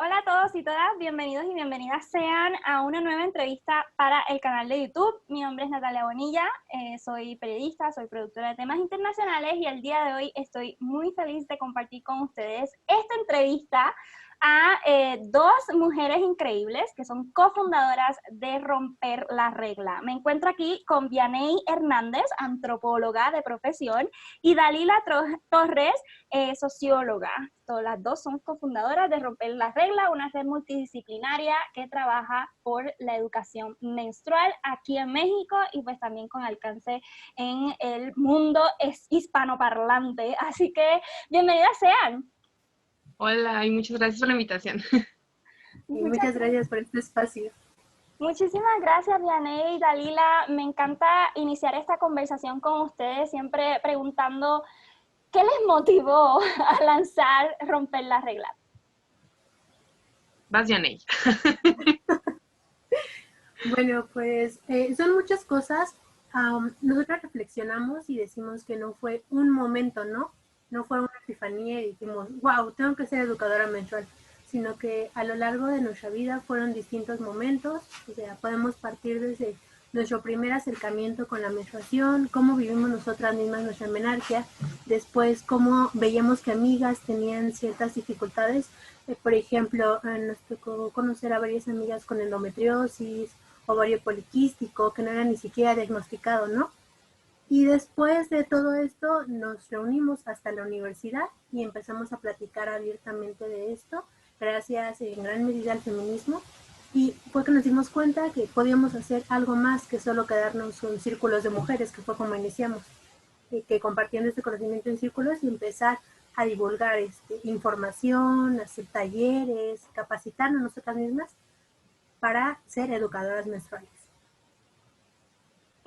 Hola a todos y todas, bienvenidos y bienvenidas sean a una nueva entrevista para el canal de YouTube. Mi nombre es Natalia Bonilla, soy periodista, soy productora de temas internacionales y el día de hoy estoy muy feliz de compartir con ustedes esta entrevista a dos mujeres increíbles que son cofundadoras de Romper la Regla. Me encuentro aquí con Vianey Hernández, antropóloga de profesión, y Dalila Torres, socióloga. Las dos son cofundadoras de Romper la Regla, una red multidisciplinaria que trabaja por la educación menstrual aquí en México y pues también con alcance en el mundo hispanoparlante. Así que bienvenidas sean. Hola y muchas gracias por la invitación. Muchas gracias por este espacio. Muchísimas gracias, Vianey y Dalila. Me encanta iniciar esta conversación con ustedes, siempre preguntando ¿qué les motivó a lanzar Romper la Regla? Vas, Yaney. Bueno, pues son muchas cosas. Nosotros reflexionamos y decimos que no fue un momento, ¿no? No fue una epifanía y dijimos, wow, tengo que ser educadora menstrual, sino que a lo largo de nuestra vida fueron distintos momentos. O sea, podemos partir desde nuestro primer acercamiento con la menstruación, cómo vivimos nosotras mismas nuestra menarquia, después cómo veíamos que amigas tenían ciertas dificultades. Por ejemplo, nos tocó conocer a varias amigas con endometriosis, ovario poliquístico, que no era ni siquiera diagnosticado, ¿no? Y después de todo esto nos reunimos hasta la universidad y empezamos a platicar abiertamente de esto, gracias en gran medida al feminismo. Y fue que nos dimos cuenta que podíamos hacer algo más que solo quedarnos en círculos de mujeres, que fue como iniciamos, que compartiendo este conocimiento en círculos y empezar a divulgar información, hacer talleres, capacitarnos nosotras mismas para ser educadoras menstruales.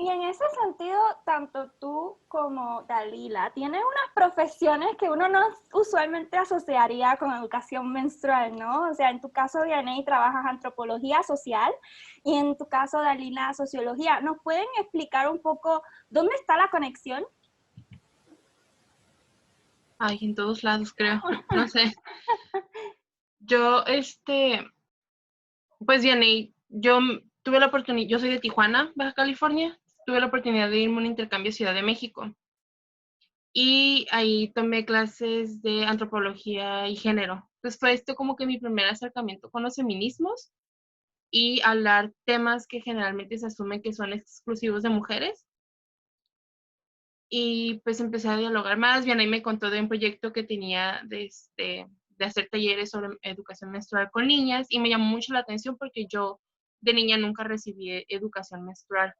Y en ese sentido, tanto tú como Dalila tienen unas profesiones que uno no usualmente asociaría con educación menstrual, ¿no? O sea, en tu caso, Vianey, trabajas antropología social y en tu caso, Dalila, sociología. ¿Nos pueden explicar un poco dónde está la conexión? Ay, en todos lados, creo. No sé. Yo, pues, Yaney, yo tuve la oportunidad, yo soy de Tijuana, Baja California, tuve la oportunidad de irme a un intercambio a Ciudad de México. Y ahí tomé clases de antropología y género. Entonces fue esto como que mi primer acercamiento con los feminismos y hablar temas que generalmente se asume que son exclusivos de mujeres. Y pues empecé a dialogar más. Bien, ahí me contó de un proyecto que tenía de hacer talleres sobre educación menstrual con niñas y me llamó mucho la atención porque yo de niña nunca recibí educación menstrual.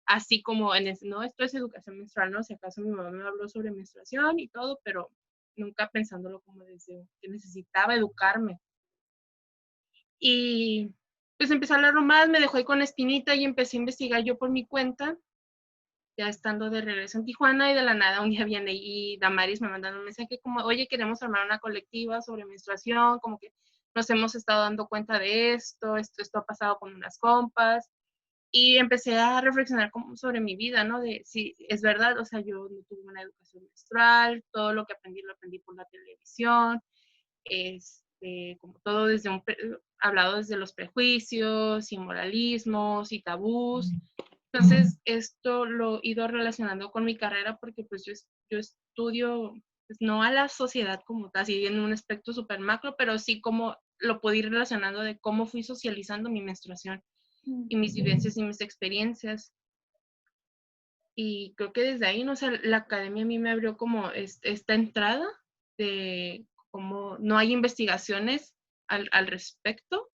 Así como no, esto es educación menstrual, ¿no? Si acaso mi mamá me habló sobre menstruación y todo, pero nunca pensándolo como desde que necesitaba educarme. Y pues empecé a hablarlo más, me dejó ahí con la espinita y empecé a investigar yo por mi cuenta, ya estando de regreso en Tijuana, y de la nada un día viene y Damaris me mandan un mensaje como, oye, queremos armar una colectiva sobre menstruación, como que nos hemos estado dando cuenta de esto ha pasado con unas compas, y empecé a reflexionar como sobre mi vida, ¿no? De si es verdad, o sea, yo no tuve una educación menstrual, todo lo que aprendí lo aprendí por la televisión, como todo hablado desde los prejuicios y moralismos y tabús. Entonces, esto lo he ido relacionando con mi carrera porque pues yo estudio, pues, no a la sociedad como tal, así en un aspecto súper macro, pero sí como lo puedo ir relacionando de cómo fui socializando mi menstruación y mis vivencias y mis experiencias. Y creo que desde ahí, no sé, la academia a mí me abrió como esta entrada de cómo no hay investigaciones al respecto.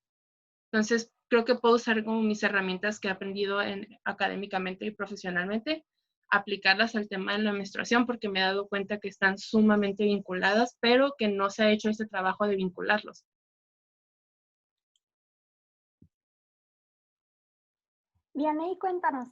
Entonces, creo que puedo usar como mis herramientas que he aprendido académicamente y profesionalmente, aplicarlas al tema de la menstruación, porque me he dado cuenta que están sumamente vinculadas, pero que no se ha hecho este trabajo de vincularlos. Vianey, cuéntanos.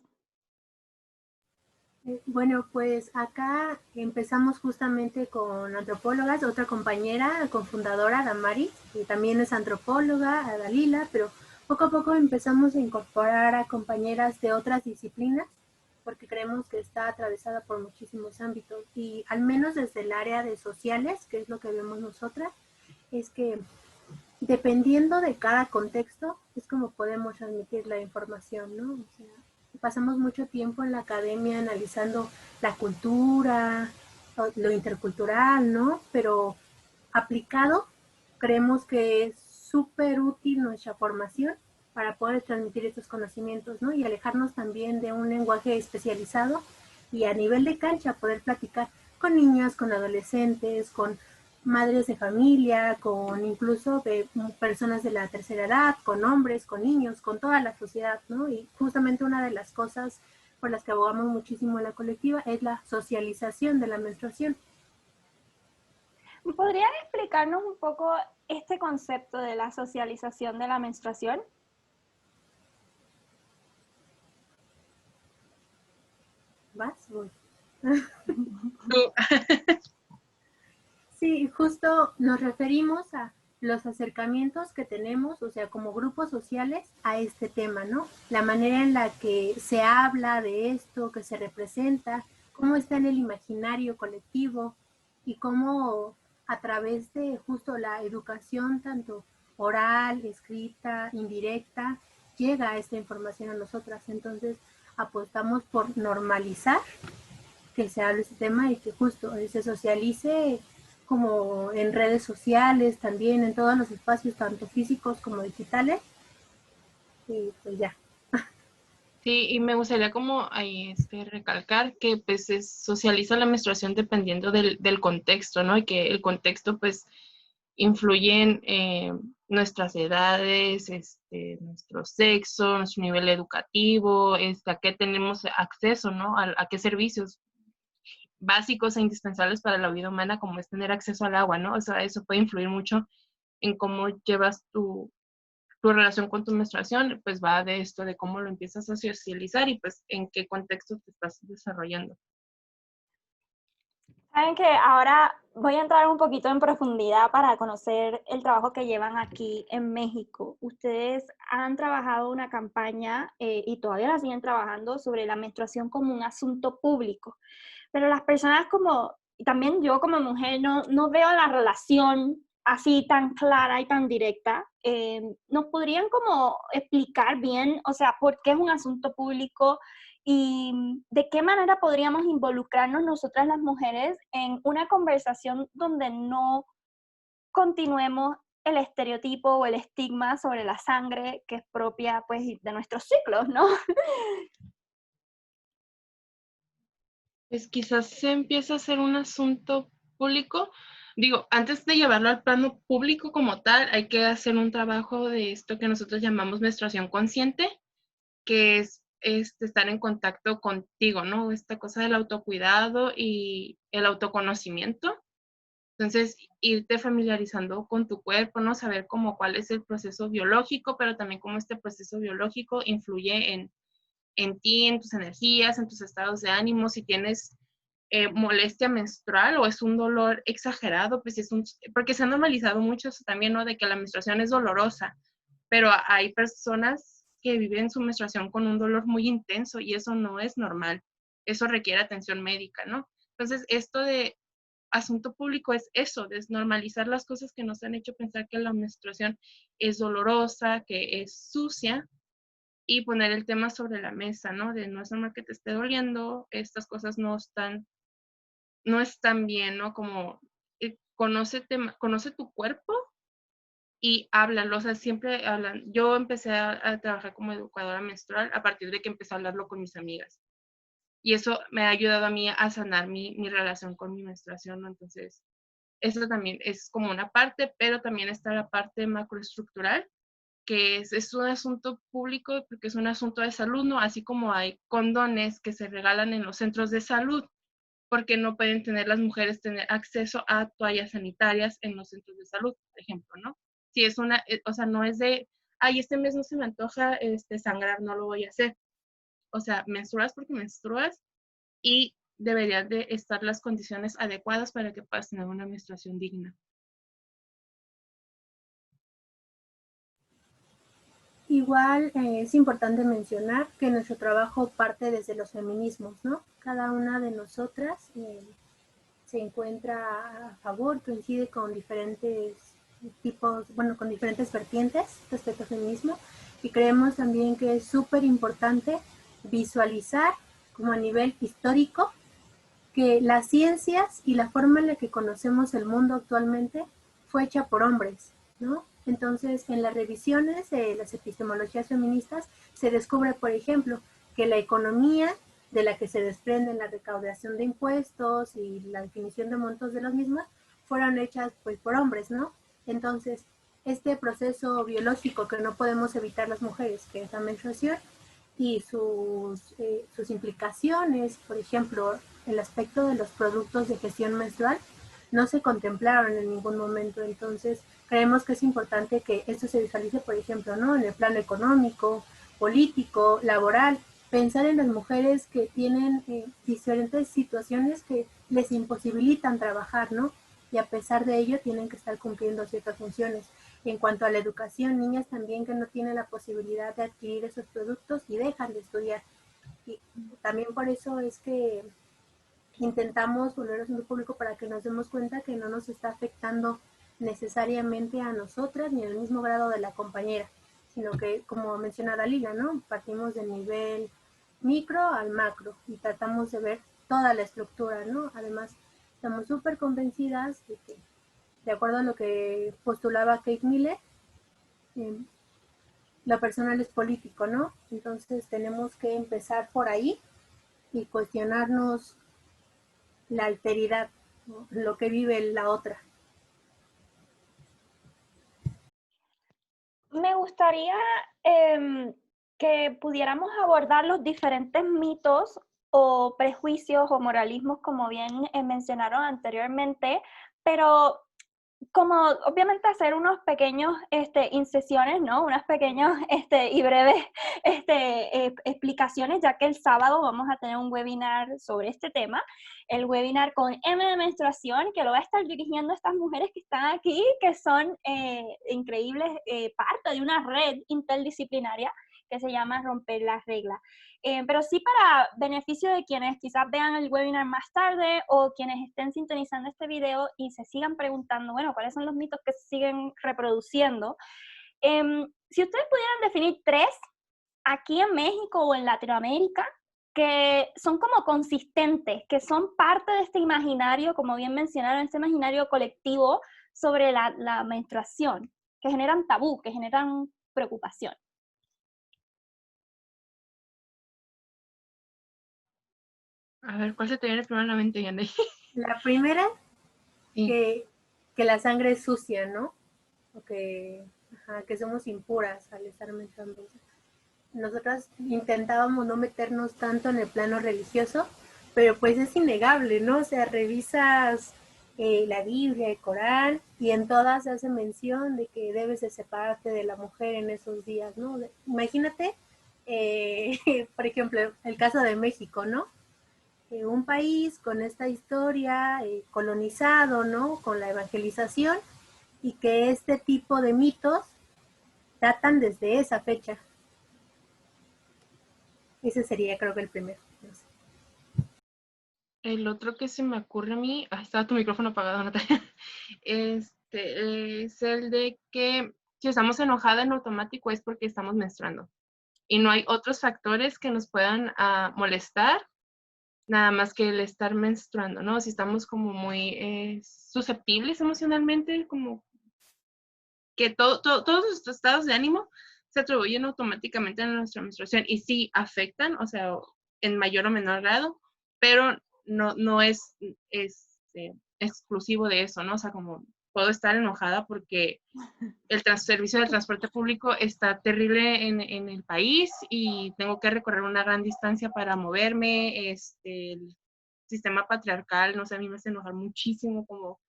Bueno, pues acá empezamos justamente con antropólogas, otra compañera cofundadora, Damaris, que también es antropóloga, a Dalila, pero poco a poco empezamos a incorporar a compañeras de otras disciplinas, porque creemos que está atravesada por muchísimos ámbitos, y al menos desde el área de sociales, que es lo que vemos nosotras, es que dependiendo de cada contexto, es como podemos transmitir la información, ¿no? O sea, pasamos mucho tiempo en la academia analizando la cultura, lo intercultural, ¿no? Pero aplicado, creemos que es súper útil nuestra formación para poder transmitir estos conocimientos, ¿no? Y alejarnos también de un lenguaje especializado y a nivel de cancha poder platicar con niñas, con adolescentes, con madres de familia, con incluso de personas de la tercera edad, con hombres, con niños, con toda la sociedad, ¿no? Y justamente una de las cosas por las que abogamos muchísimo en la colectiva es la socialización de la menstruación. ¿Podrían explicarnos un poco este concepto de la socialización de la menstruación? ¿Vas? Voy. Tú. Sí, justo nos referimos a los acercamientos que tenemos, o sea, como grupos sociales, a este tema, ¿no? La manera en la que se habla de esto, que se representa, cómo está en el imaginario colectivo y cómo a través de justo la educación, tanto oral, escrita, indirecta, llega esta información a nosotras. Entonces, apostamos por normalizar que se hable este tema y que justo se socialice como en redes sociales, también en todos los espacios, tanto físicos como digitales. Y pues ya. Sí, y me gustaría como ahí recalcar que pues se socializa la menstruación dependiendo del contexto, ¿no? Y que el contexto pues influye en nuestras edades, nuestro sexo, nuestro nivel educativo, a qué tenemos acceso, ¿no? A qué servicios básicos e indispensables para la vida humana, como es tener acceso al agua, ¿no? O sea, eso puede influir mucho en cómo llevas tu relación con tu menstruación, pues va de esto, de cómo lo empiezas a socializar y pues en qué contexto te estás desarrollando. Saben que ahora voy a entrar un poquito en profundidad para conocer el trabajo que llevan aquí en México. Ustedes han trabajado una campaña y todavía la siguen trabajando sobre la menstruación como un asunto público, pero las personas como, y también yo como mujer, no veo la relación así tan clara y tan directa. ¿Nos podrían como explicar bien, o sea, por qué es un asunto público? ¿Y de qué manera podríamos involucrarnos nosotras las mujeres en una conversación donde no continuemos el estereotipo o el estigma sobre la sangre que es propia pues de nuestros ciclos, ¿no? Pues quizás se empieza a hacer un asunto público. Digo, antes de llevarlo al plano público como tal, hay que hacer un trabajo de esto que nosotros llamamos menstruación consciente, que es estar en contacto contigo, ¿no? Esta cosa del autocuidado y el autoconocimiento. Entonces, irte familiarizando con tu cuerpo, ¿no? Saber cómo cuál es el proceso biológico, pero también cómo este proceso biológico influye en ti, en tus energías, en tus estados de ánimo, si tienes molestia menstrual o es un dolor exagerado, pues porque se ha normalizado mucho eso también, ¿no? De que la menstruación es dolorosa, pero hay personas que viven su menstruación con un dolor muy intenso y eso no es normal, eso requiere atención médica, ¿no? Entonces, esto de asunto público es eso, desnormalizar las cosas que nos han hecho pensar que la menstruación es dolorosa, que es sucia, y poner el tema sobre la mesa, ¿no? De no es normal que te esté doliendo, estas cosas no están bien, ¿no? Como conoce tu cuerpo y háblalo, o sea, siempre hablan. Yo empecé a trabajar como educadora menstrual a partir de que empecé a hablarlo con mis amigas. Y eso me ha ayudado a mí a sanar mi relación con mi menstruación, ¿no? Entonces, eso también es como una parte, pero también está la parte macroestructural, que es un asunto público porque es un asunto de salud, ¿no? Así como hay condones que se regalan en los centros de salud, porque no pueden tener las mujeres tener acceso a toallas sanitarias en los centros de salud, por ejemplo, ¿no? Si es o sea, no es de, ay, este mes no se me antoja sangrar, no lo voy a hacer. O sea, menstruas porque menstruas y deberían de estar las condiciones adecuadas para que puedas tener una menstruación digna. Igual es importante mencionar que nuestro trabajo parte desde los feminismos, ¿no? Cada una de nosotras se encuentra a favor, coincide con diferentes tipos, bueno, con diferentes vertientes respecto al feminismo, y creemos también que es súper importante visualizar como a nivel histórico que las ciencias y la forma en la que conocemos el mundo actualmente fue hecha por hombres, ¿no? Entonces, en las revisiones de las epistemologías feministas se descubre, por ejemplo, que la economía de la que se desprende la recaudación de impuestos y la definición de montos de los mismos fueron hechas pues por hombres, ¿no? Entonces, este proceso biológico que no podemos evitar las mujeres, que es la menstruación, y sus implicaciones, por ejemplo, el aspecto de los productos de gestión menstrual, no se contemplaron en ningún momento. Entonces, creemos que es importante que esto se visualice, por ejemplo, ¿no? En el plano económico, político, laboral, pensar en las mujeres que tienen diferentes situaciones que les imposibilitan trabajar, ¿no? Y a pesar de ello tienen que estar cumpliendo ciertas funciones. En cuanto a la educación, niñas también que no tienen la posibilidad de adquirir esos productos y dejan de estudiar. Y también por eso es que intentamos volver a un público para que nos demos cuenta que no nos está afectando necesariamente a nosotras ni en el mismo grado de la compañera, sino que, como menciona Dalila, ¿no? Partimos del nivel micro al macro y tratamos de ver toda la estructura, ¿no? Además, estamos súper convencidas de que, de acuerdo a lo que postulaba Kate Miller, eh, lo personal es político, ¿no? Entonces tenemos que empezar por ahí y cuestionarnos la alteridad, ¿no? Lo que vive la otra. Me gustaría que pudiéramos abordar los diferentes mitos o prejuicios o moralismos, como bien mencionaron anteriormente, pero como obviamente hacer unos pequeños incisiones, ¿no? Unas pequeñas y breves explicaciones, ya que el sábado vamos a tener un webinar sobre este tema, el webinar con M de menstruación, que lo va a estar dirigiendo estas mujeres que están aquí, que son increíbles, parte de una red interdisciplinaria que se llama Romper las Reglas. Pero sí, para beneficio de quienes quizás vean el webinar más tarde o quienes estén sintonizando este video y se sigan preguntando, bueno, ¿cuáles son los mitos que se siguen reproduciendo? Si ustedes pudieran definir 3 aquí en México o en Latinoamérica que son como consistentes, que son parte de este imaginario, como bien mencionaron, este imaginario colectivo sobre la menstruación, que generan tabú, que generan preocupación. A ver, ¿cuál se te viene primero a la mente, Yanday? La primera, Sí. que la sangre es sucia, ¿no? O que somos impuras al estar menstruando. Nosotras intentábamos no meternos tanto en el plano religioso, pero pues es innegable, ¿no? O sea, revisas la Biblia, el Corán, y en todas se hace mención de que debes de separarte de la mujer en esos días, ¿no? Imagínate, por ejemplo, el caso de México, ¿no? Un país con esta historia colonizado, ¿no? Con la evangelización, y que este tipo de mitos datan desde esa fecha. Ese sería, creo que el primero. No sé. El otro que se me ocurre a mí, estaba tu micrófono apagado, Natalia, es el de que si estamos enojadas en automático es porque estamos menstruando y no hay otros factores que nos puedan molestar, nada más que el estar menstruando, ¿no? Si estamos como muy susceptibles emocionalmente, como que todos nuestros estados de ánimo se atribuyen automáticamente a nuestra menstruación y sí afectan, o sea, en mayor o menor grado, pero no es exclusivo de eso, ¿no? O sea, como puedo estar enojada porque el servicio del transporte público está terrible en el país y tengo que recorrer una gran distancia para moverme, el sistema patriarcal, no sé, a mí me hace enojar muchísimo como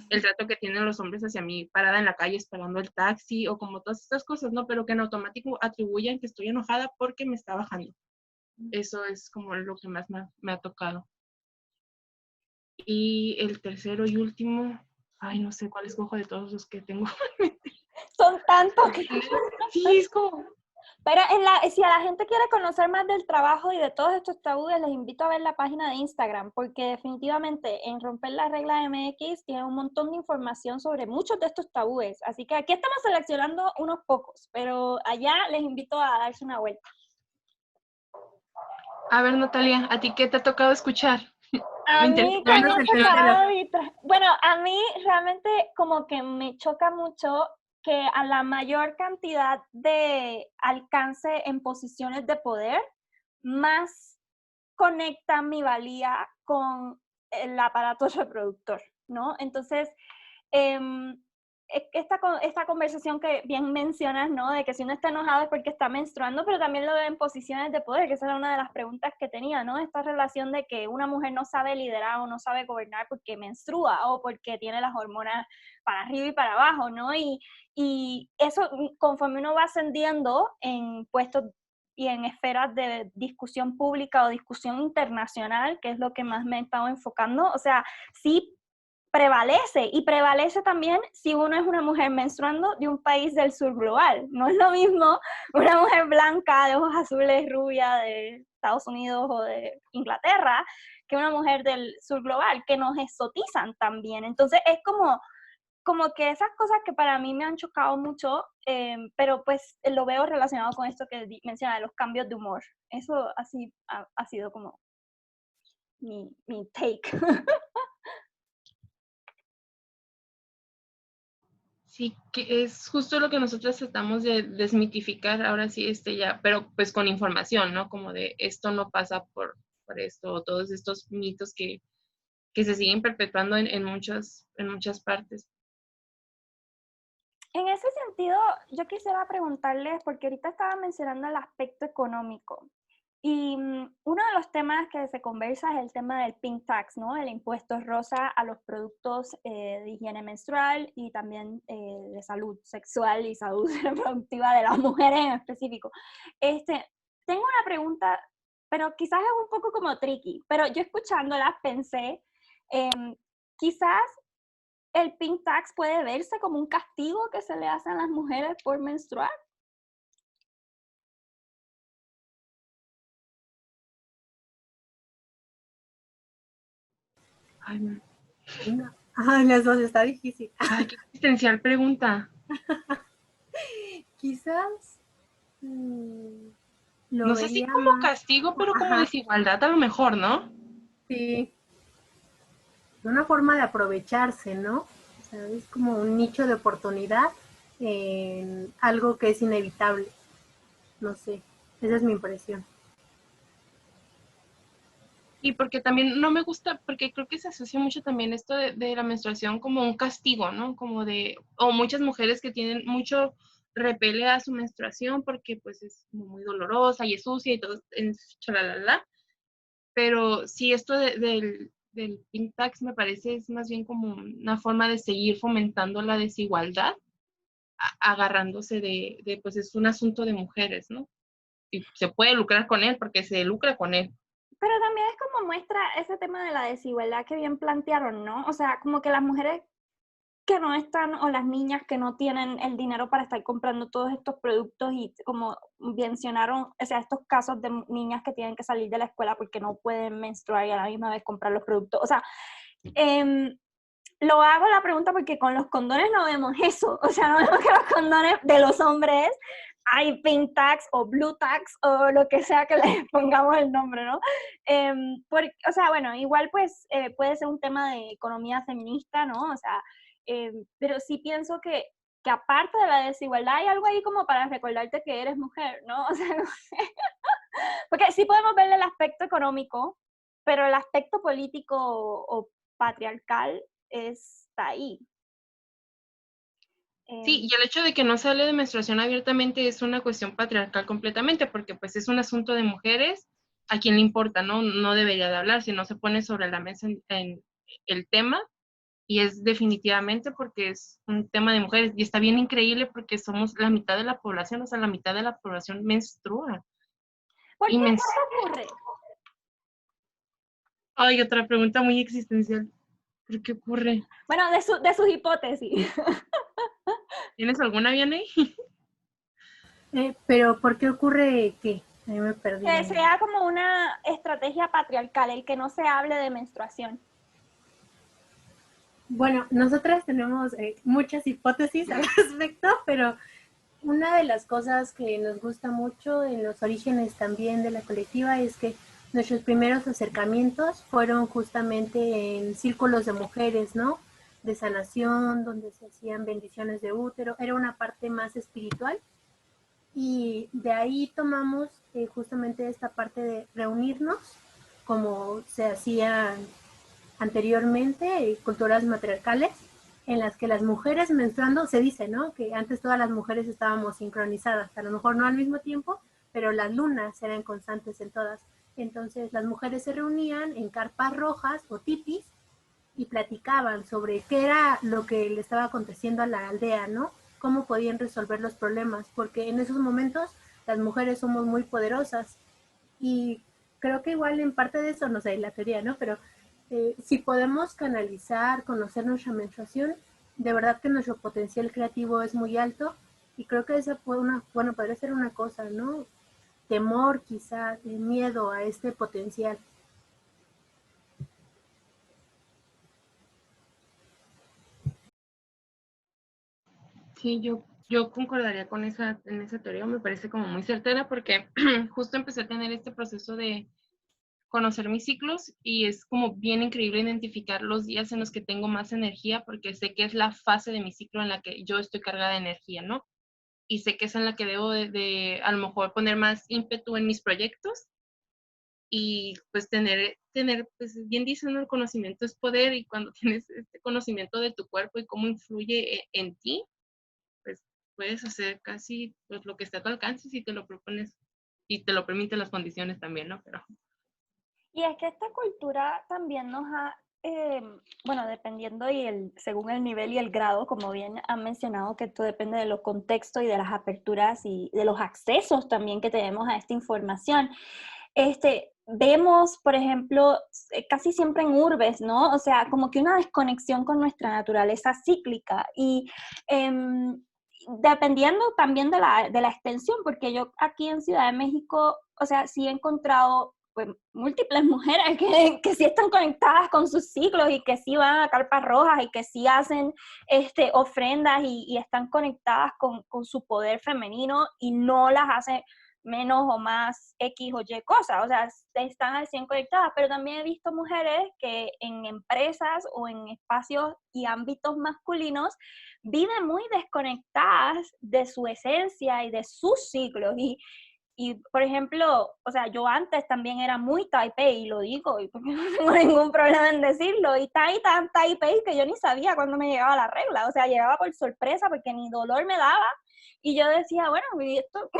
el trato que tienen los hombres hacia mí parada en la calle esperando el taxi o como todas estas cosas, ¿no? Pero que en automático atribuyen que estoy enojada porque me está bajando. Eso es como lo que más me ha tocado. Y el tercero y último, ay, no sé cuál escojo de todos los que tengo. Son tantos que... Sí, es como... Pero si a la gente quiere conocer más del trabajo y de todos estos tabúes, les invito a ver la página de Instagram, porque definitivamente en Romper la Regla MX tiene un montón de información sobre muchos de estos tabúes. Así que aquí estamos seleccionando unos pocos, pero allá les invito a darse una vuelta. A ver, Natalia, ¿a ti qué te ha tocado escuchar? A mí bueno, a mí realmente como que me choca mucho que a la mayor cantidad de alcance en posiciones de poder, más conecta mi valía con el aparato reproductor, ¿no? Entonces, esta conversación que bien mencionas, ¿no? De que si uno está enojado es porque está menstruando, pero también lo veo en posiciones de poder, que esa era una de las preguntas que tenía, ¿no? Esta relación de que una mujer no sabe liderar o no sabe gobernar porque menstrua o porque tiene las hormonas para arriba y para abajo, ¿no? Y eso, conforme uno va ascendiendo en puestos y en esferas de discusión pública o discusión internacional, que es lo que más me he estado enfocando, o sea, sí prevalece, y prevalece también si uno es una mujer menstruando de un país del sur global. No es lo mismo una mujer blanca de ojos azules, rubia de Estados Unidos o de Inglaterra, que una mujer del sur global, que nos exotizan también. Entonces es como que esas cosas que para mí me han chocado mucho, pero pues lo veo relacionado con esto que menciona, de los cambios de humor. Eso así ha sido como mi take. Sí, que es justo lo que nosotros tratamos de desmitificar ahora sí, ya, pero pues con información, ¿no? Como de esto no pasa por esto, o todos estos mitos que se siguen perpetuando en muchas partes. En ese sentido, yo quisiera preguntarles, porque ahorita estaba mencionando el aspecto económico, y uno de los temas que se conversa es el tema del pink tax, ¿no? El impuesto rosa a los productos de higiene menstrual y también de salud sexual y salud reproductiva de las mujeres en específico. Tengo una pregunta, pero quizás es un poco como tricky, pero yo escuchándola pensé, quizás el pink tax puede verse como un castigo que se le hace a las mujeres por menstruar. Ay, no. No. Ay, las dos, está difícil. Ay, qué existencial pregunta. Quizás lo No sé si vería como más. castigo, pero como Ajá, desigualdad a lo mejor, ¿no? sí. Una forma de aprovecharse, ¿no? O sea, es como un nicho de oportunidad en algo que es inevitable. No sé, esa es mi impresión. Y porque también no me gusta, porque creo que se asocia mucho también esto de la menstruación como un castigo, ¿no? Como o muchas mujeres que tienen mucho repele a su menstruación porque pues es muy dolorosa y es sucia y todo, chalalala. Pero sí, esto del pink tax me parece es más bien como una forma de seguir fomentando la desigualdad, agarrándose pues es un asunto de mujeres, ¿no? Y se puede lucrar con él porque se lucra con él. Pero también es como muestra ese tema de la desigualdad que bien plantearon, ¿no? O sea, como que las mujeres que no están, o las niñas que no tienen el dinero para estar comprando todos estos productos, y como mencionaron, o sea, estos casos de niñas que tienen que salir de la escuela porque no pueden menstruar y a la misma vez comprar los productos. O sea, lo hago la pregunta porque con los condones no vemos eso. O sea, no vemos que los condones de los hombres hay pink tax o blue tax o lo que sea que les pongamos el nombre, ¿no? O sea, bueno, igual pues puede ser un tema de economía feminista, ¿no? O sea, pero sí pienso que aparte de la desigualdad hay algo ahí como para recordarte que eres mujer, ¿no? O sea, no sé. Porque sí podemos ver el aspecto económico, pero el aspecto político o patriarcal está ahí. Sí, y el hecho de que no se hable de menstruación abiertamente es una cuestión patriarcal completamente, porque pues es un asunto de mujeres a quien le importa, ¿no? No debería de hablar, si no se pone sobre la mesa en el tema, y es definitivamente porque es un tema de mujeres, y está bien increíble porque somos la mitad de la población, o sea, la mitad de la población menstrua. ¿Por Y qué? ¿Por qué ocurre? Ay, otra pregunta muy existencial. ¿Por qué ocurre? Bueno, de sus hipótesis. ¿Tienes alguna, Vianney? Pero ¿por qué ocurre qué? A mí me perdí. Que sea como una estrategia patriarcal, el que no se hable de menstruación. Bueno, nosotras tenemos muchas hipótesis al respecto, pero una de las cosas que nos gusta mucho en los orígenes también de la colectiva es que nuestros primeros acercamientos fueron justamente en círculos de mujeres, ¿no? De sanación, donde se hacían bendiciones de útero, era una parte más espiritual y de ahí tomamos justamente esta parte de reunirnos como se hacía anteriormente, culturas matriarcales, en las que las mujeres menstruando, se dice, ¿no? Que antes todas las mujeres estábamos sincronizadas, a lo mejor no al mismo tiempo, pero las lunas eran constantes en todas. Entonces las mujeres se reunían en carpas rojas o tipis y platicaban sobre qué era lo que le estaba aconteciendo a la aldea, ¿no? Cómo podían resolver los problemas, porque en esos momentos las mujeres somos muy poderosas y creo que igual en parte de eso, no sé, la teoría, ¿no? Pero si podemos canalizar, conocer nuestra menstruación, de verdad que nuestro potencial creativo es muy alto y creo que esa fue una, bueno, podría ser una cosa, ¿no? Temor quizá, miedo a este potencial. Sí, yo concordaría con en esa teoría, me parece como muy certera porque justo empecé a tener este proceso de conocer mis ciclos y es como bien increíble identificar los días en los que tengo más energía porque sé que es la fase de mi ciclo en la que yo estoy cargada de energía, ¿no? Y sé que es en la que debo de a lo mejor poner más ímpetu en mis proyectos y pues pues bien dicen, ¿no? El conocimiento es poder y cuando tienes este conocimiento de tu cuerpo y cómo influye en ti, pues puedes hacer casi pues, lo que está a tu alcance si te lo propones y te lo permiten las condiciones también, ¿no? Pero Y es que esta cultura también nos ha, bueno, dependiendo según el nivel y el grado, como bien han mencionado, que esto depende de los contextos y de las aperturas y de los accesos también que tenemos a esta información. Vemos, por ejemplo, casi siempre en urbes, ¿no? O sea, como que una desconexión con nuestra naturaleza cíclica y dependiendo también de la extensión, porque yo aquí en Ciudad de México, o sea, sí he encontrado pues, múltiples mujeres que sí están conectadas con sus ciclos y que sí van a carpas rojas y que sí hacen ofrendas y están conectadas con su poder femenino y no las hacen menos o más X o Y cosas, o sea, están al 100 conectadas, pero también he visto mujeres que en empresas o en espacios y ámbitos masculinos viven muy desconectadas de su esencia y de sus ciclos y, por ejemplo, o sea, yo antes también era muy type A, y lo digo, y porque no tengo ningún problema en decirlo, y tan type A que yo ni sabía cuándo me llegaba la regla, o sea, llegaba por sorpresa porque ni dolor me daba, y yo decía, bueno, y esto,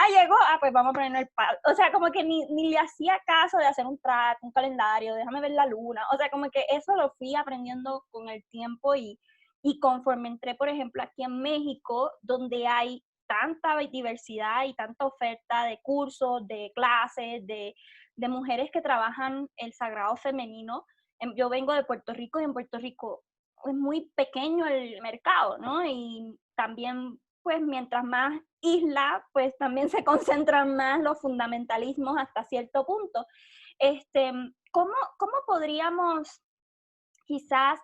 llegó, pues vamos a poner el pad, o sea, como que ni le hacía caso de hacer un track, un calendario, déjame ver la luna, o sea, como que eso lo fui aprendiendo con el tiempo y conforme entré, por ejemplo, aquí en México, donde hay tanta diversidad y tanta oferta de cursos, de clases, de mujeres que trabajan el sagrado femenino. Yo vengo de Puerto Rico y en Puerto Rico es muy pequeño el mercado, ¿no? Y también, pues, mientras más isla, pues también se concentran más los fundamentalismos hasta cierto punto. ¿Cómo podríamos quizás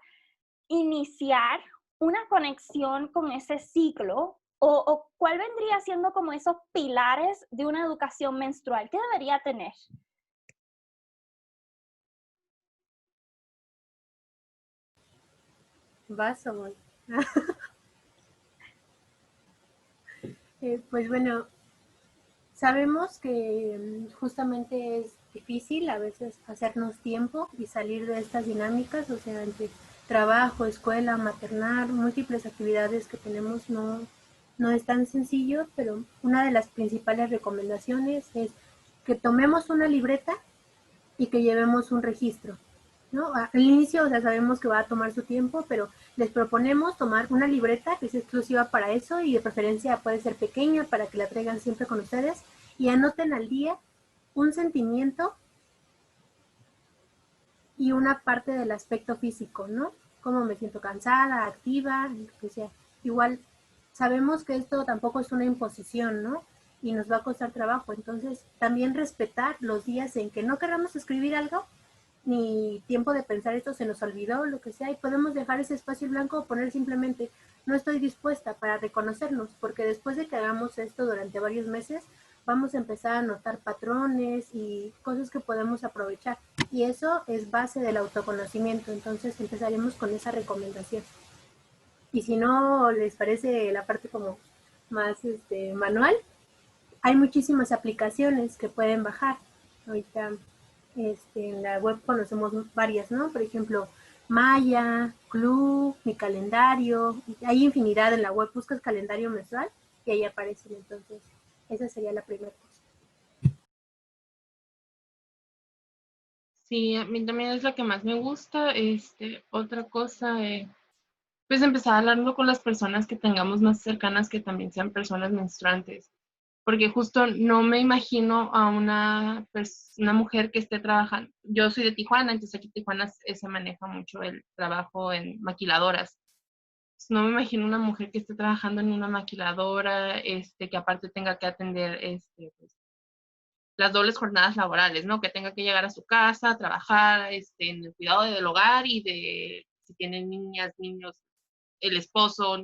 iniciar una conexión con ese ciclo o cuál vendría siendo como esos pilares de una educación menstrual? ¿Qué debería tener? ¿Vas o voy? Pues bueno, sabemos que justamente es difícil a veces hacernos tiempo y salir de estas dinámicas, o sea, entre trabajo, escuela, maternar, múltiples actividades que tenemos no es tan sencillo, pero una de las principales recomendaciones es que tomemos una libreta y que llevemos un registro, ¿no? Al inicio, o sea, sabemos que va a tomar su tiempo, pero les proponemos tomar una libreta que es exclusiva para eso y de preferencia puede ser pequeña para que la traigan siempre con ustedes y anoten al día un sentimiento y una parte del aspecto físico, ¿no? Cómo me siento cansada, activa, o sea, igual sabemos que esto tampoco es una imposición, ¿no? Y nos va a costar trabajo. Entonces, también respetar los días en que no queramos escribir algo, ni tiempo de pensar esto se nos olvidó, lo que sea, y podemos dejar ese espacio en blanco o poner simplemente no estoy dispuesta para reconocernos, porque después de que hagamos esto durante varios meses, vamos a empezar a notar patrones y cosas que podemos aprovechar. Y eso es base del autoconocimiento, entonces empezaremos con esa recomendación. Y si no les parece la parte como más manual, hay muchísimas aplicaciones que pueden bajar. Ahorita en la web conocemos varias, ¿no? Por ejemplo, Maya, Club, Mi Calendario. Hay infinidad en la web. Buscas calendario mensual y ahí aparecen. Entonces, esa sería la primera cosa. Sí, a mí también es la que más me gusta. Otra cosa, pues empezar hablando con las personas que tengamos más cercanas que también sean personas menstruantes. Porque justo no me imagino a una mujer que esté trabajando. Yo soy de Tijuana, entonces aquí en Tijuana se maneja mucho el trabajo en maquiladoras. No me imagino una mujer que esté trabajando en una maquiladora, que aparte tenga que atender pues, las dobles jornadas laborales, ¿no? Que tenga que llegar a su casa, trabajar en el cuidado del hogar y de si tienen niñas, niños, el esposo,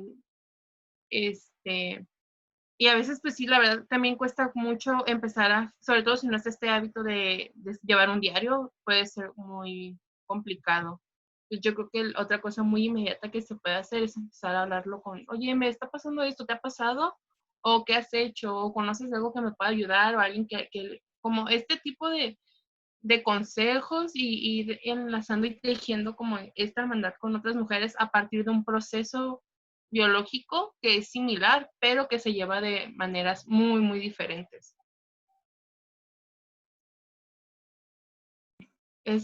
y a veces, pues sí, la verdad también cuesta mucho empezar sobre todo si no es este hábito de llevar un diario, puede ser muy complicado. Pues yo creo que otra cosa muy inmediata que se puede hacer es empezar a hablarlo oye, me está pasando esto, ¿te ha pasado? ¿O qué has hecho? ¿O conoces algo que me pueda ayudar? ¿O alguien como este tipo de consejos y ir enlazando y tejiendo como esta hermandad con otras mujeres a partir de un proceso biológico que es similar, pero que se lleva de maneras muy, muy diferentes. ¿Cómo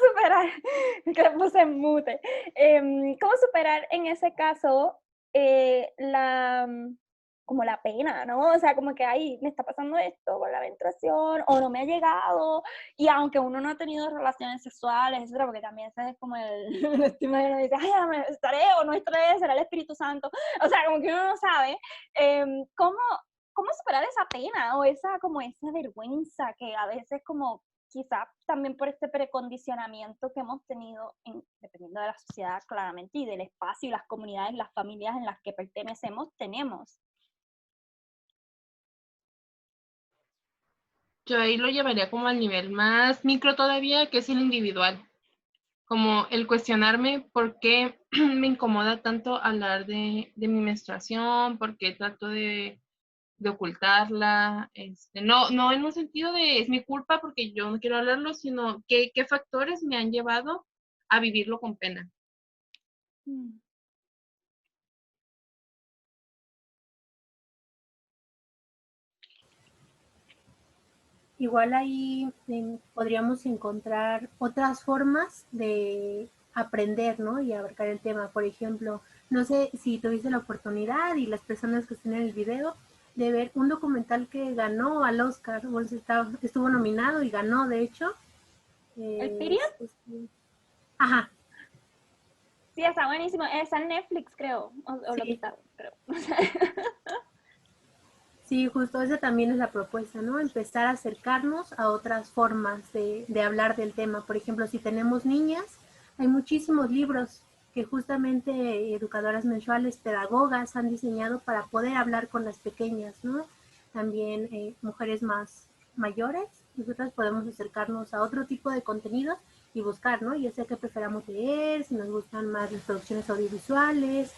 superar? Que le puse en mute. ¿Cómo superar en ese caso como la pena, ¿no? O sea, como que, ay, me está pasando esto con la menstruación, o no me ha llegado, y aunque uno no ha tenido relaciones sexuales, etcétera, porque también ese es como el estima de uno dice, ay, estaré o no estaré, será el Espíritu Santo. O sea, como que uno no sabe. ¿Cómo superar esa pena o como esa vergüenza que a veces como quizá también por este precondicionamiento que hemos tenido, dependiendo de la sociedad claramente, y del espacio y las comunidades, las familias en las que pertenecemos, tenemos? Yo ahí lo llevaría como al nivel más micro todavía, que es el individual. Como el cuestionarme por qué me incomoda tanto hablar de mi menstruación, por qué trato de ocultarla, no en un sentido de es mi culpa porque yo no quiero hablarlo, sino qué factores me han llevado a vivirlo con pena. Igual ahí podríamos encontrar otras formas de aprender, ¿no? Y abarcar el tema. Por ejemplo, no sé si tuviste la oportunidad y las personas que estén en el video de ver un documental que ganó al Oscar, o estuvo nominado y ganó, de hecho. ¿El Period? Ajá. Sí, está buenísimo. Está en Netflix, creo. O Sí. lo quitaron, creo. Sí, justo esa también es la propuesta, ¿no? Empezar a acercarnos a otras formas de hablar del tema. Por ejemplo, si tenemos niñas, hay muchísimos libros que justamente educadoras mensuales, pedagogas han diseñado para poder hablar con las pequeñas, ¿no? También mujeres más mayores, nosotras podemos acercarnos a otro tipo de contenido y buscar, ¿no? Ya sea que preferamos leer, si nos gustan más las producciones audiovisuales,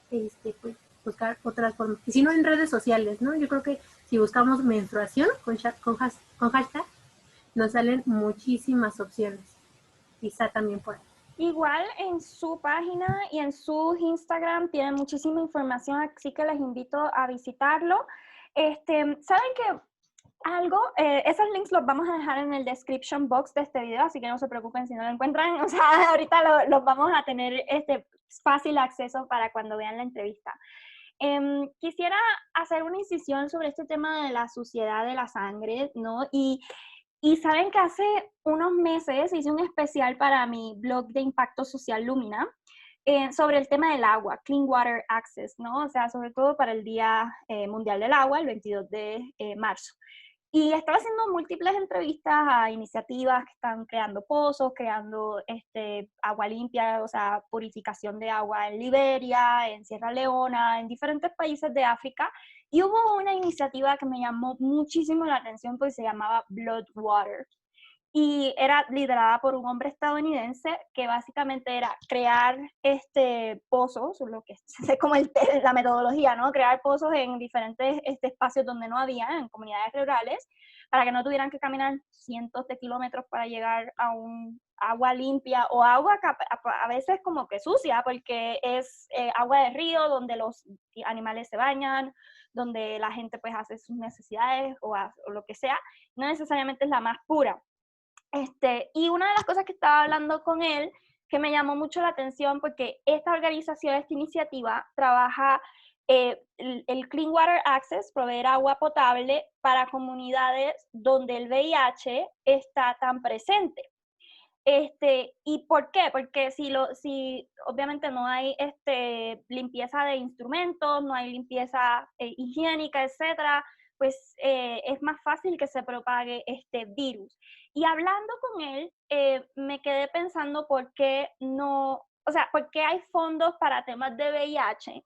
pues buscar otras formas. Y si no, en redes sociales, ¿no? Yo creo que si buscamos menstruación con hashtag, nos salen muchísimas opciones. Quizá también por ahí. Igual en su página y en su Instagram tienen muchísima información, así que les invito a visitarlo. ¿Saben qué? Esos links los vamos a dejar en el description box de este video, así que no se preocupen si no lo encuentran. O sea, ahorita los vamos a tener fácil acceso para cuando vean la entrevista. Quisiera hacer una incisión sobre este tema de la suciedad de la sangre, ¿no? Y saben que hace unos meses hice un especial para mi blog de Impacto Social Lumina, sobre el tema del agua, Clean Water Access, ¿no? O sea, sobre todo para el Día Mundial del Agua, el 22 de marzo. Y estaba haciendo múltiples entrevistas a iniciativas que están creando pozos, creando agua limpia, o sea, purificación de agua en Liberia, en Sierra Leona, en diferentes países de África. Y hubo una iniciativa que me llamó muchísimo la atención porque se llamaba Blood Water. Y era liderada por un hombre estadounidense que básicamente era crear pozos, lo que es como la metodología, ¿no? Crear pozos en diferentes espacios donde no había, en comunidades rurales, para que no tuvieran que caminar cientos de kilómetros para llegar a un agua limpia o agua que a veces como que sucia, porque es agua de río donde los animales se bañan, donde la gente pues hace sus necesidades o lo que sea, no necesariamente es la más pura. Y una de las cosas que estaba hablando con él, que me llamó mucho la atención, porque esta organización, esta iniciativa, trabaja el Clean Water Access, proveer agua potable para comunidades donde el VIH está tan presente. ¿Y por qué? Porque si obviamente no hay limpieza de instrumentos, no hay limpieza higiénica, etcétera, pues es más fácil que se propague este virus. Y hablando con él, me quedé pensando por qué no, o sea, por qué hay fondos para temas de VIH.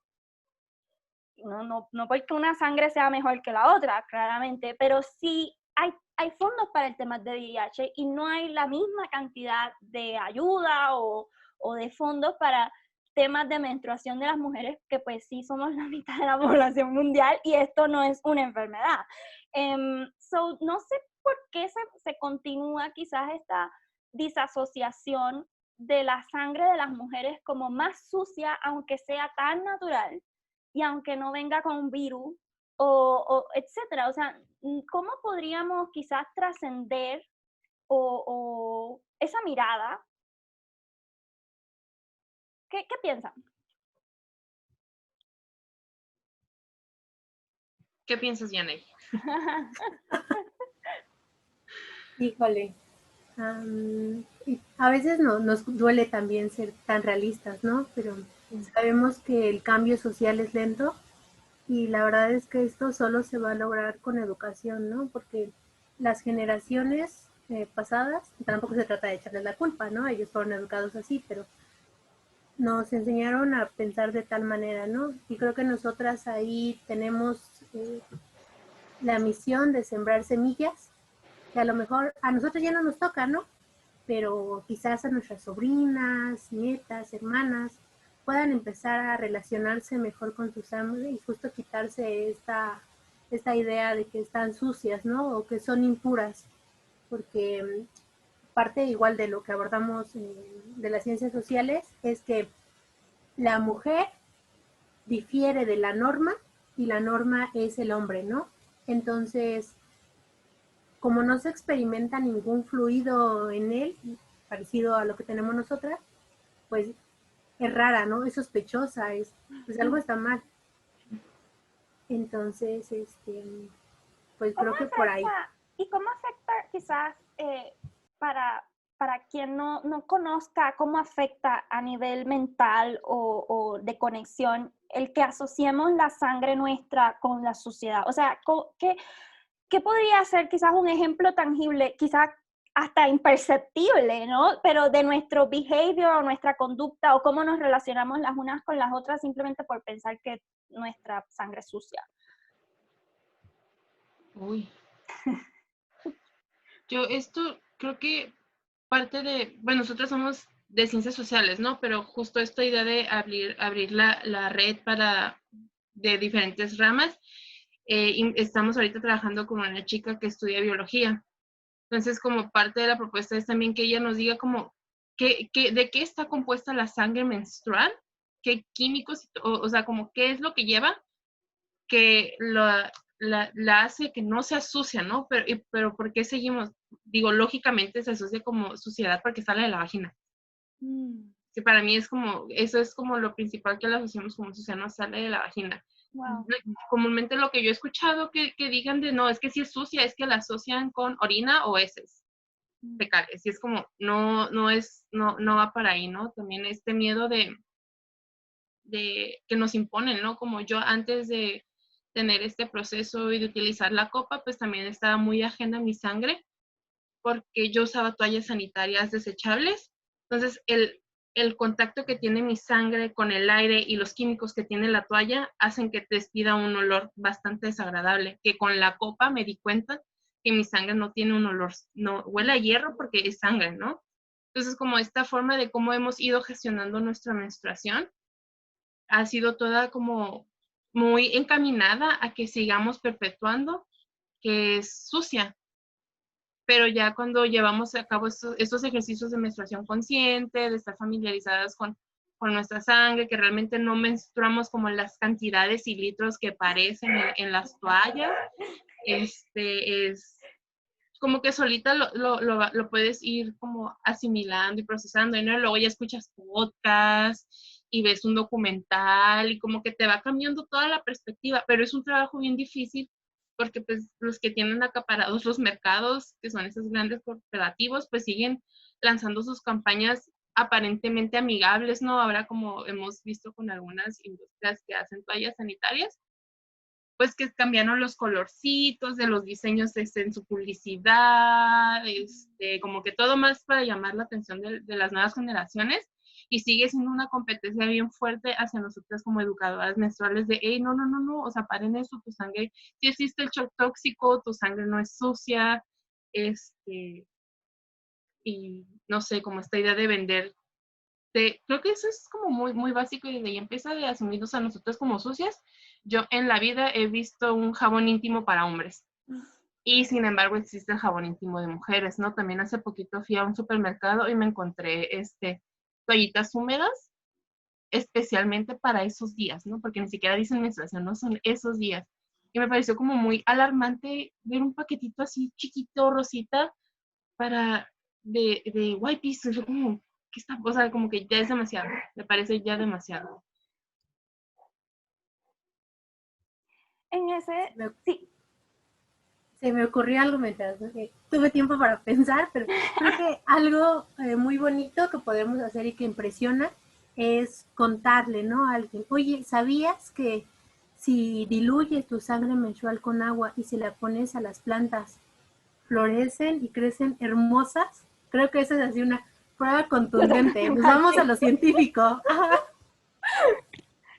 No porque una sangre sea mejor que la otra, claramente, pero sí hay fondos para el tema de VIH y no hay la misma cantidad de ayuda o de fondos para temas de menstruación de las mujeres, que pues sí somos la mitad de la población mundial y esto no es una enfermedad. No sé por qué se continúa quizás esta disasociación de la sangre de las mujeres como más sucia, aunque sea tan natural y aunque no venga con un virus, o etcétera. O sea, ¿cómo podríamos quizás trascender o esa mirada? ¿Qué piensan? ¿Qué piensas, Yanei? Híjole. A veces nos duele también ser tan realistas, ¿no? Pero sabemos que el cambio social es lento y la verdad es que esto solo se va a lograr con educación, ¿no? Porque las generaciones pasadas, tampoco se trata de echarles la culpa, ¿no? Ellos fueron educados así, pero nos enseñaron a pensar de tal manera, ¿no? Y creo que nosotras ahí tenemos la misión de sembrar semillas que a lo mejor a nosotros ya no nos toca, ¿no? Pero quizás a nuestras sobrinas, nietas, hermanas puedan empezar a relacionarse mejor con su sangre y justo quitarse esta idea de que están sucias, ¿no? O que son impuras, porque parte igual de lo que abordamos de las ciencias sociales es que la mujer difiere de la norma y la norma es el hombre, ¿no? Entonces, como no se experimenta ningún fluido en él, parecido a lo que tenemos nosotras, pues es rara, ¿no? Es sospechosa, pues algo está mal. Entonces, pues creo que por ahí. ¿Y cómo afecta quizás para quien no conozca cómo afecta a nivel mental o de conexión el que asociemos la sangre nuestra con la suciedad? O sea, ¿qué podría ser quizás un ejemplo tangible, quizás hasta imperceptible, ¿no? Pero de nuestro behavior o nuestra conducta o cómo nos relacionamos las unas con las otras simplemente por pensar que nuestra sangre es sucia. Uy. Yo esto creo que parte de, bueno, nosotros somos de ciencias sociales, ¿no? Pero justo esta idea de abrir la red de diferentes ramas, estamos ahorita trabajando con una chica que estudia biología. Entonces, como parte de la propuesta es también que ella nos diga como de qué está compuesta la sangre menstrual, qué químicos, o sea, como qué es lo que lleva que la hace que no sea sucia, ¿no? Pero ¿por qué seguimos? Digo, lógicamente se asocia como suciedad porque sale de la vagina. Que para mí es como, eso es como lo principal que la asociamos como sucia, no sale de la vagina. Wow. Comúnmente lo que yo he escuchado que digan de no, es que si es sucia, es que la asocian con orina o heces fecales. Y es como, no va para ahí, ¿no? También este miedo de que nos imponen, ¿no? Como yo antes de tener este proceso y de utilizar la copa, pues también estaba muy ajena a mi sangre porque yo usaba toallas sanitarias desechables. Entonces, el contacto que tiene mi sangre con el aire y los químicos que tiene la toalla hacen que te despida un olor bastante desagradable, que con la copa me di cuenta que mi sangre no tiene un olor, no huele a hierro porque es sangre, ¿no? Entonces, como esta forma de cómo hemos ido gestionando nuestra menstruación ha sido toda como muy encaminada a que sigamos perpetuando que es sucia, pero ya cuando llevamos a cabo estos ejercicios de menstruación consciente, de estar familiarizadas con nuestra sangre, que realmente no menstruamos como las cantidades y litros que parecen en las toallas, es como que solita lo puedes ir como asimilando y procesando, ¿no? Y luego ya escuchas podcast y ves un documental y como que te va cambiando toda la perspectiva, pero es un trabajo bien difícil porque pues los que tienen acaparados los mercados, que son esos grandes corporativos, pues siguen lanzando sus campañas aparentemente amigables, ¿no? Ahora como hemos visto con algunas industrias que hacen toallas sanitarias, pues que cambiaron los colorcitos de los diseños en su publicidad, como que todo más para llamar la atención de las nuevas generaciones, y sigue siendo una competencia bien fuerte hacia nosotras como educadoras menstruales de, hey, no, o sea, paren eso, tu sangre, si existe el shock tóxico, tu sangre no es sucia, y no sé, como esta idea de vender. Creo que eso es como muy, muy básico y desde ahí empieza de asumirnos a nosotros como sucias. Yo en la vida he visto un jabón íntimo para hombres y sin embargo existe el jabón íntimo de mujeres, ¿no? También hace poquito fui a un supermercado y me encontré toallitas húmedas especialmente para esos días, ¿no? Porque ni siquiera dicen menstruación, no son esos días. Y me pareció como muy alarmante ver un paquetito así chiquito, rosita, de wipes. Yo como, ¿qué está? O sea, como que ya es demasiado, me parece ya demasiado. En ese, sí. Se me ocurrió algo mientras tuve tiempo para pensar, pero creo que algo muy bonito que podemos hacer y que impresiona es contarle, ¿no? A alguien, oye, ¿sabías que si diluyes tu sangre menstrual con agua y si la pones a las plantas, florecen y crecen hermosas? Creo que esa es así una prueba contundente. Pues vamos a lo científico.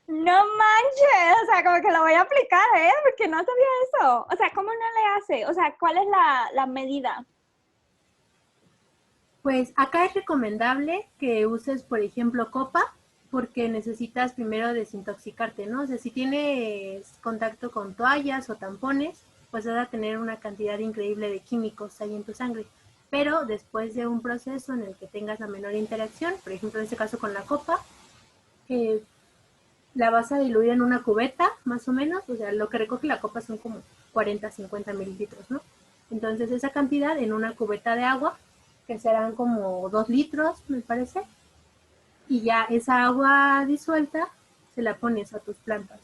No manches, o sea, como que lo voy a aplicar, ¿eh? Porque no sabía eso. O sea, ¿cómo no le hace? O sea, ¿cuál es la medida? Pues acá es recomendable que uses, por ejemplo, copa, porque necesitas primero desintoxicarte, ¿no? O sea, si tienes contacto con toallas o tampones, pues vas a tener una cantidad increíble de químicos ahí en tu sangre. Pero después de un proceso en el que tengas la menor interacción, por ejemplo, en este caso con la copa, eh, la vas a diluir en una cubeta, más o menos. O sea, lo que recoge la copa son como 40, 50 mililitros, ¿no? Entonces, esa cantidad en una cubeta de agua, que serán como 2 litros, me parece, y ya esa agua disuelta se la pones a tus plantas.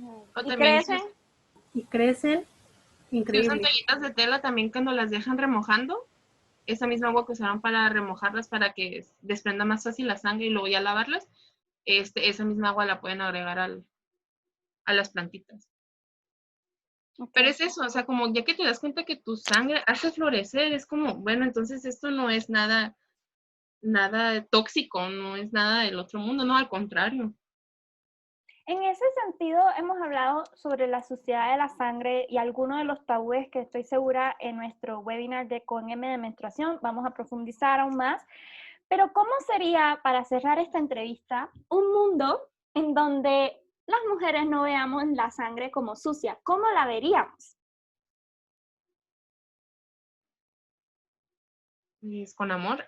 O ¿Y también crecen? Y crecen si usan increíble. toallitas de tela también cuando las dejan remojando, esa misma agua que usaron para remojarlas para que desprenda más fácil la sangre y luego ya lavarlas, esa misma agua la pueden agregar a las plantitas. Okay. Pero es eso, o sea, como ya que te das cuenta que tu sangre hace florecer, es como, bueno, entonces esto no es nada tóxico, no es nada del otro mundo, no, al contrario. En ese sentido, hemos hablado sobre la suciedad de la sangre y algunos de los tabúes que estoy segura en nuestro webinar de Con M de menstruación vamos a profundizar aún más. Pero ¿cómo sería, para cerrar esta entrevista, un mundo en donde las mujeres no veamos la sangre como sucia? ¿Cómo la veríamos? Es con amor.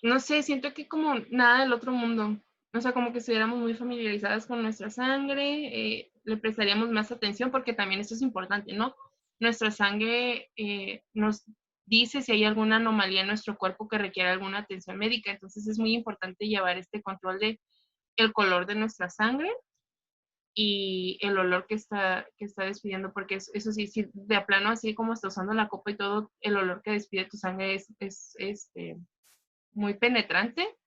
No sé, siento que como nada del otro mundo. O sea, como que estuviéramos muy familiarizadas con nuestra sangre, le prestaríamos más atención porque también esto es importante, ¿no? Nuestra sangre nos dice si hay alguna anomalía en nuestro cuerpo que requiere alguna atención médica. Entonces es muy importante llevar este control de el color de nuestra sangre y el olor que está despidiendo, porque eso sí, si de a plano así como está usando la copa y todo, el olor que despide tu sangre es muy penetrante.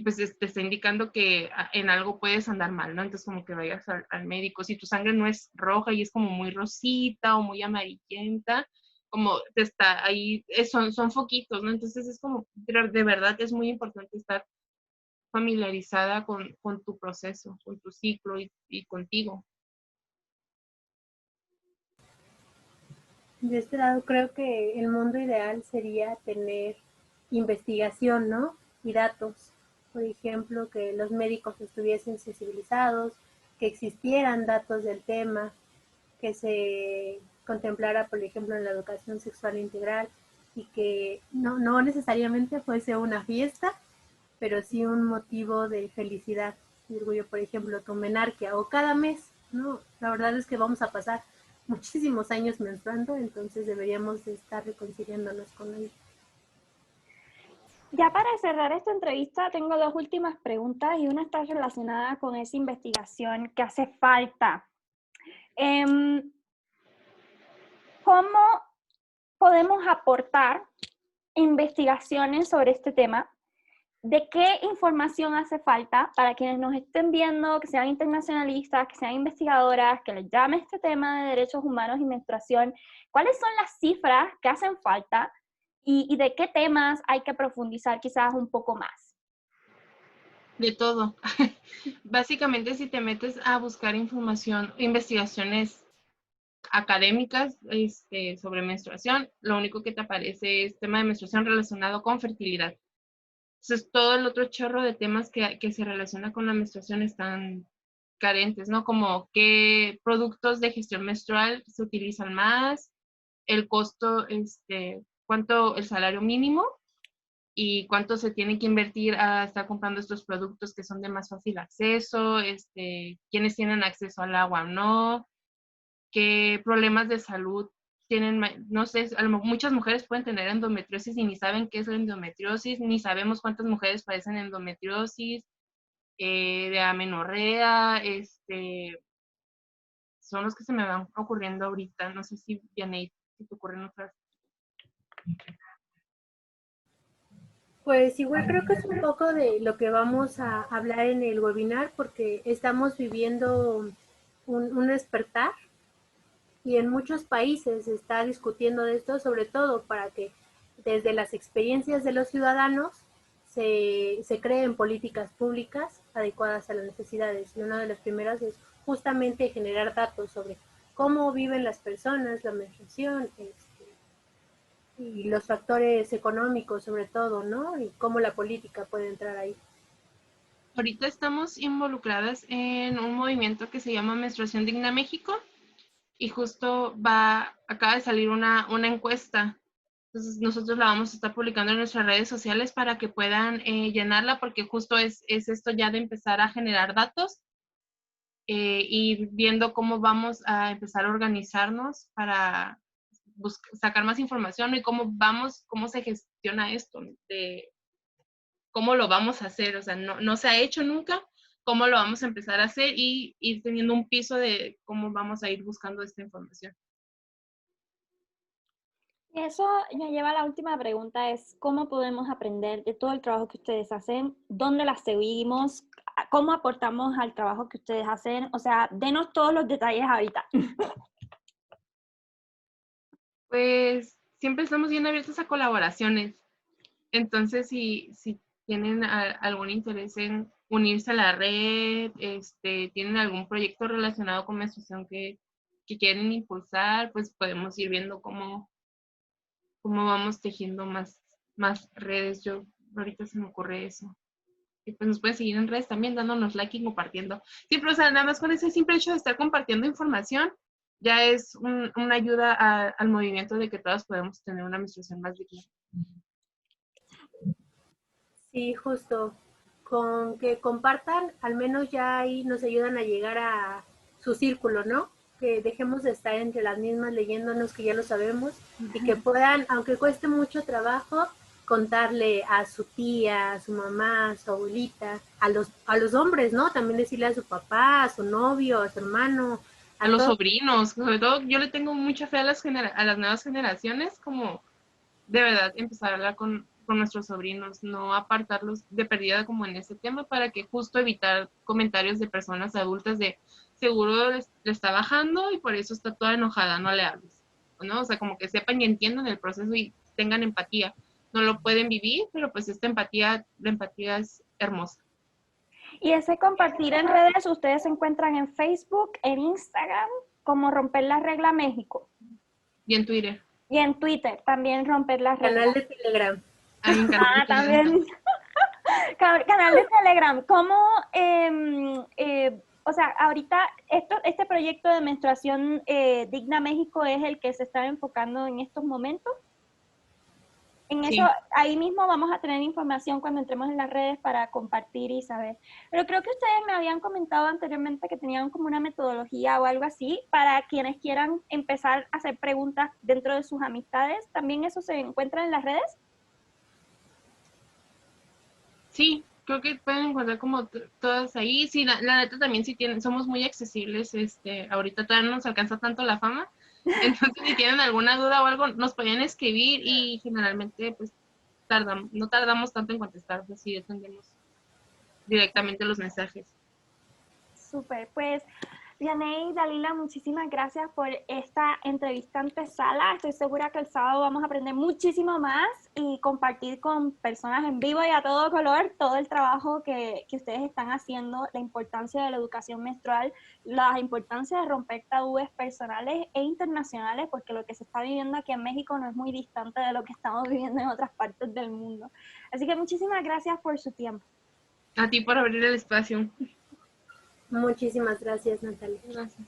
pues te está indicando que en algo puedes andar mal, ¿no? Entonces como que vayas al médico. Si tu sangre no es roja y es como muy rosita o muy amarillenta, como te está ahí, son foquitos, ¿no? Entonces es como, de verdad es muy importante estar familiarizada con tu proceso, con tu ciclo y contigo. De este lado creo que el mundo ideal sería tener investigación, ¿no? Y datos. Por ejemplo, que los médicos estuviesen sensibilizados, que existieran datos del tema, que se contemplara, por ejemplo, en la educación sexual integral y que no necesariamente fuese una fiesta, pero sí un motivo de felicidad. Digo yo, por ejemplo, tu menarquia o cada mes, ¿no? La verdad es que vamos a pasar muchísimos años menstruando, entonces deberíamos de estar reconciliándonos con él. Ya para cerrar esta entrevista tengo dos últimas preguntas y una está relacionada con esa investigación que hace falta. ¿Cómo podemos aportar investigaciones sobre este tema? ¿De qué información hace falta para quienes nos estén viendo, que sean internacionalistas, que sean investigadoras, que les llame este tema de derechos humanos y menstruación? ¿Cuáles son las cifras que hacen falta y de qué temas hay que profundizar quizás un poco más? De todo. Básicamente, si te metes a buscar información, investigaciones académicas sobre menstruación, lo único que te aparece es tema de menstruación relacionado con fertilidad. Entonces, todo el otro chorro de temas que se relaciona con la menstruación están carentes, ¿no? Como qué productos de gestión menstrual se utilizan más, el costo, cuánto el salario mínimo y cuánto se tiene que invertir a estar comprando estos productos que son de más fácil acceso, quiénes tienen acceso al agua o no, qué problemas de salud tienen, no sé, muchas mujeres pueden tener endometriosis y ni saben qué es la endometriosis, ni sabemos cuántas mujeres padecen endometriosis, de amenorrea, son los que se me van ocurriendo ahorita. No sé si, Vianey, si te ocurren otras. Pues igual creo que es un poco de lo que vamos a hablar en el webinar porque estamos viviendo un despertar y en muchos países se está discutiendo de esto, sobre todo para que desde las experiencias de los ciudadanos se creen políticas públicas adecuadas a las necesidades. Y una de las primeras es justamente generar datos sobre cómo viven las personas, la menstruación, y los factores económicos sobre todo, ¿no? Y cómo la política puede entrar ahí. Ahorita estamos involucradas en un movimiento que se llama Menstruación Digna México y justo acaba de salir una encuesta. Entonces nosotros la vamos a estar publicando en nuestras redes sociales para que puedan llenarla porque justo es esto ya de empezar a generar datos y viendo cómo vamos a empezar a organizarnos para sacar más información y cómo se gestiona esto, de cómo lo vamos a hacer, o sea, no se ha hecho nunca, cómo lo vamos a empezar a hacer y ir teniendo un piso de cómo vamos a ir buscando esta información. Y eso me lleva a la última pregunta, es ¿cómo podemos aprender de todo el trabajo que ustedes hacen? ¿Dónde las seguimos? ¿Cómo aportamos al trabajo que ustedes hacen? O sea, denos todos los detalles ahorita. Pues siempre estamos bien abiertos a colaboraciones. Entonces, si tienen algún interés en unirse a la red, tienen algún proyecto relacionado con menstruación que quieren impulsar, pues podemos ir viendo cómo vamos tejiendo más redes. Yo ahorita se me ocurre eso. Y pues nos pueden seguir en redes también, dándonos like y compartiendo. Siempre, o sea, nada más con ese simple hecho de estar compartiendo información, ya es una ayuda al movimiento de que todas podemos tener una menstruación más digna. Sí, justo. Con que compartan, al menos ya ahí nos ayudan a llegar a su círculo, ¿no? Que dejemos de estar entre las mismas leyéndonos que ya lo sabemos y que puedan, aunque cueste mucho trabajo, contarle a su tía, a su mamá, a su abuelita, a los hombres, ¿no? También decirle a su papá, a su novio, a su hermano, A los sobrinos, sobre todo yo le tengo mucha fe a las nuevas generaciones, como de verdad empezar a hablar con con nuestros sobrinos, no apartarlos de perdida como en ese tema para que justo evitar comentarios de personas adultas de seguro le está bajando y por eso está toda enojada, no le hables, ¿no? O sea, como que sepan y entiendan el proceso y tengan empatía. No lo pueden vivir, pero pues esta empatía, la empatía es hermosa. Y ese compartir en redes, ustedes se encuentran en Facebook, en Instagram, como Romper la Regla México. Y en Twitter. Y en Twitter también Romper la Regla. Canal de Telegram. Hay un canal de Telegram. También. Canal de Telegram. ¿Cómo, o sea, ahorita este proyecto de menstruación digna México es el que se está enfocando en estos momentos? En Sí. eso, ahí mismo vamos a tener información cuando entremos en las redes para compartir y saber. Pero creo que ustedes me habían comentado anteriormente que tenían como una metodología o algo así para quienes quieran empezar a hacer preguntas dentro de sus amistades. ¿También eso se encuentra en las redes? Sí, creo que pueden encontrar como todas ahí. Sí, la neta también sí somos muy accesibles. Ahorita todavía no nos alcanza tanto la fama. Entonces, si tienen alguna duda o algo, nos pueden escribir y generalmente, pues, no tardamos tanto en contestar, pues sí atendemos directamente los mensajes. Súper, pues Vianey, Dalila, muchísimas gracias por esta entrevista antesala. Estoy segura que el sábado vamos a aprender muchísimo más y compartir con personas en vivo y a todo color todo el trabajo que ustedes están haciendo, la importancia de la educación menstrual, la importancia de romper tabúes personales e internacionales, porque lo que se está viviendo aquí en México no es muy distante de lo que estamos viviendo en otras partes del mundo. Así que muchísimas gracias por su tiempo. A ti por abrir el espacio. Muchísimas gracias, Natalia. Gracias.